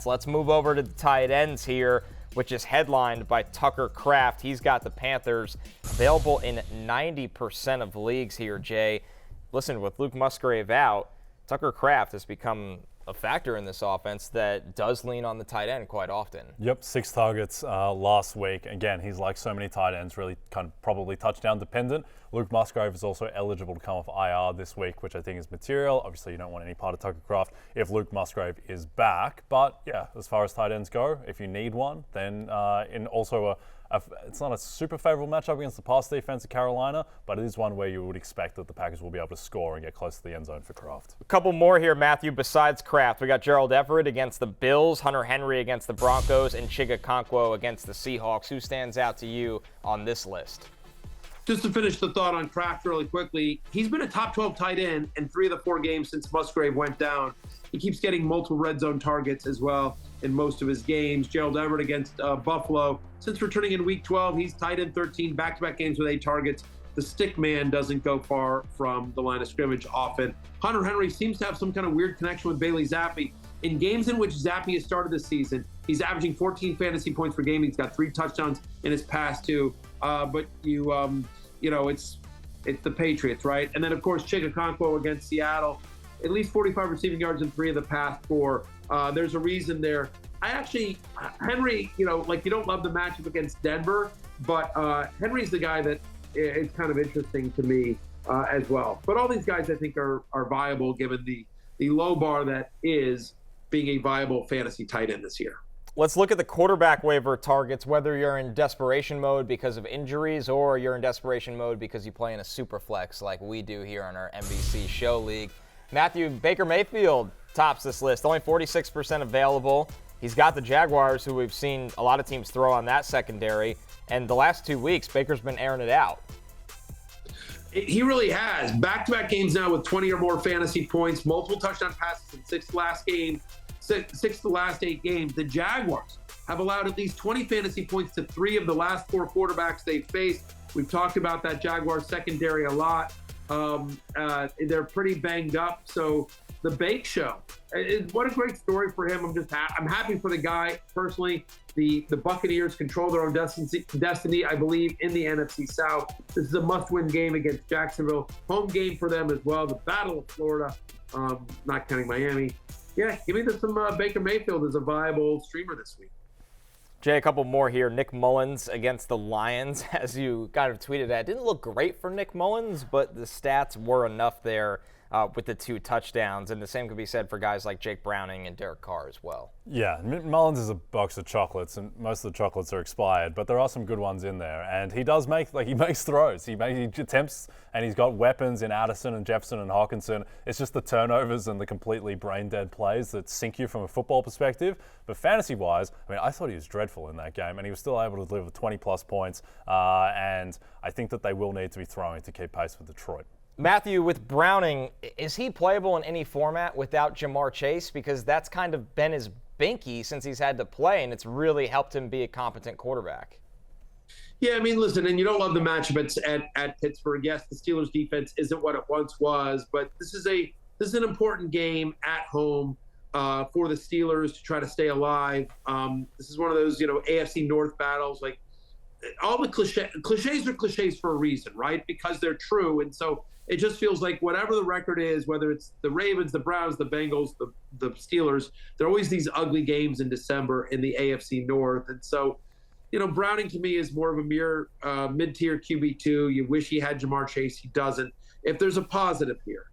So let's move over to the tight ends here, which is headlined by Tucker Kraft. He's got the Panthers available in 90% of leagues here, Jay. Listen, with Luke Musgrave out, Tucker Kraft has become a factor in this offense that does lean on the tight end quite often. Yep, 6 targets last week. Again, he's like so many tight ends, really kind of probably touchdown dependent. Luke Musgrave is also eligible to come off IR this week, which I think is material. Obviously, you don't want any part of Tucker Kraft if Luke Musgrave is back. But yeah, as far as tight ends go, if you need one, then in also it's not a super favorable matchup against the pass defense of Carolina, but it is one where you would expect that the Packers will be able to score and get close to the end zone for Kraft. A couple more here, Matthew, besides Kraft. We got Gerald Everett against the Bills, Hunter Henry against the Broncos, and Chig Okonkwo against the Seahawks. Who stands out to you on this list? Just to finish the thought on Kraft really quickly, he's been a top 12 tight end in 3 of the 4 games since Musgrave went down. He keeps getting multiple red zone targets as well in most of his games. Gerald Everett against Buffalo. Since returning in Week 12, he's tight end 13, back-to-back games with 8 targets. The stick man doesn't go far from the line of scrimmage often. Hunter Henry seems to have some kind of weird connection with Bailey Zappi. In games in which Zappi has started this season, he's averaging 14 fantasy points per game. He's got 3 touchdowns in his past 2. But it's the Patriots, right? And then, of course, Chig Okonkwo against Seattle. At least 45 receiving yards in 3 of the past 4. There's a reason there. Henry, you don't love the matchup against Denver, but Henry's the guy that is kind of interesting to me as well. But all these guys, I think, are viable given the low bar that is being a viable fantasy tight end this year. Let's look at the quarterback waiver targets, whether you're in desperation mode because of injuries or you're in desperation mode because you play in a super flex like we do here on our NBC Show League. Matthew, Baker Mayfield tops this list, only 46% available. He's got the Jaguars, who we've seen a lot of teams throw on that secondary. And the last 2 weeks, Baker's been airing it out. He really has. Back-to-back games now with 20 or more fantasy points, multiple touchdown passes in 6 of the last 8 games. The Jaguars have allowed at least 20 fantasy points to 3 of the last 4 quarterbacks they've faced. We've talked about that Jaguars secondary a lot. They're pretty banged up. So the Bake Show, what a great story for him. I'm happy for the guy personally. The Buccaneers control their own destiny, I believe, in the NFC South. This is a must-win game against Jacksonville. Home game for them as well. The Battle of Florida, not counting Miami. Yeah, give me some Baker Mayfield as a viable streamer this week. Jay, a couple more here. Nick Mullins against the Lions, as you kind of tweeted at. Didn't look great for Nick Mullins, but the stats were enough there with the 2 touchdowns. And the same could be said for guys like Jake Browning and Derek Carr as well. Yeah, Mullins is a box of chocolates, and most of the chocolates are expired, but there are some good ones in there. And he does he makes throws. He attempts, and he's got weapons in Addison and Jefferson and Hawkinson. It's just the turnovers and the completely brain-dead plays that sink you from a football perspective. But fantasy-wise, I thought he was dreadful in that game, and he was still able to deliver 20-plus points. And I think that they will need to be throwing to keep pace with Detroit. Matthew, with Browning, is he playable in any format without Jamar Chase? Because that's kind of been his binky since he's had to play, and it's really helped him be a competent quarterback. Yeah, listen, and you don't love the matchup at Pittsburgh. Yes, the Steelers' defense isn't what it once was, but this is an important game at home for the Steelers to try to stay alive. This is one of those, AFC North battles. Like, all the cliches are cliches for a reason, right? Because they're true, and so it just feels like whatever the record is, whether it's the Ravens, the Browns, the Bengals, the Steelers, there are always these ugly games in December in the AFC North. And so, Browning to me is more of a mere mid-tier QB2. You wish he had Jamar Chase. He doesn't. If there's a positive here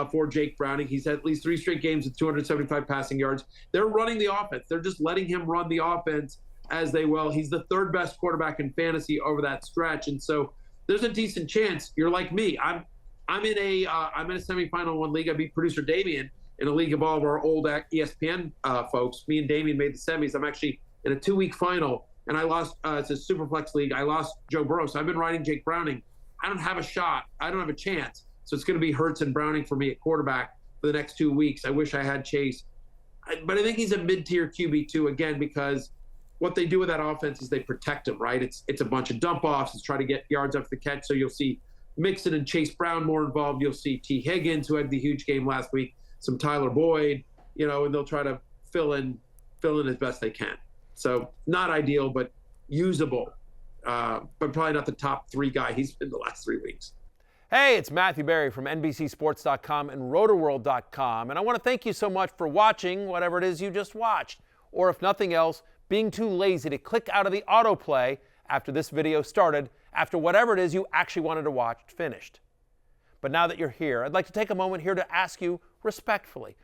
for Jake Browning, he's had at least 3 straight games with 275 passing yards. They're running the offense. They're just letting him run the offense as they will. He's the 3rd best quarterback in fantasy over that stretch. And so there's a decent chance you're like me. I'm in a semifinal one league. I beat producer Damien in a league of all of our old ESPN folks. Me and Damien made the semis. I'm actually in a 2-week final, and I lost. It's a super flex league. I lost Joe Burrow, so I've been riding Jake Browning. I don't have a shot. I don't have a chance. So it's going to be Hurts and Browning for me at quarterback for the next 2 weeks. I wish I had Chase, but I think he's a mid-tier QB2 again because what they do with that offense is they protect him, right? It's a bunch of dump-offs. It's try to get yards after the catch. So you'll see Mixon and Chase Brown more involved. You'll see T. Higgins, who had the huge game last week, some Tyler Boyd, and they'll try to fill in fill in as best they can. So not ideal, but usable, but probably not the top 3 guy he's been the last 3 weeks. Hey, it's Matthew Berry from NBCSports.com and RotoWorld.com, and I want to thank you so much for watching whatever it is you just watched, or if nothing else, being too lazy to click out of the autoplay after this video started, after whatever it is you actually wanted to watch finished. But now that you're here, I'd like to take a moment here to ask you respectfully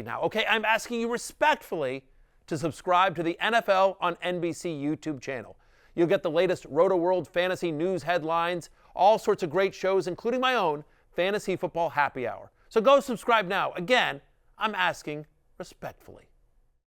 now, okay? I'm asking you respectfully to subscribe to the NFL on NBC YouTube channel. You'll get the latest RotoWorld fantasy news headlines, all sorts of great shows, including my own Fantasy Football Happy Hour. So go subscribe now. Again, I'm asking respectfully.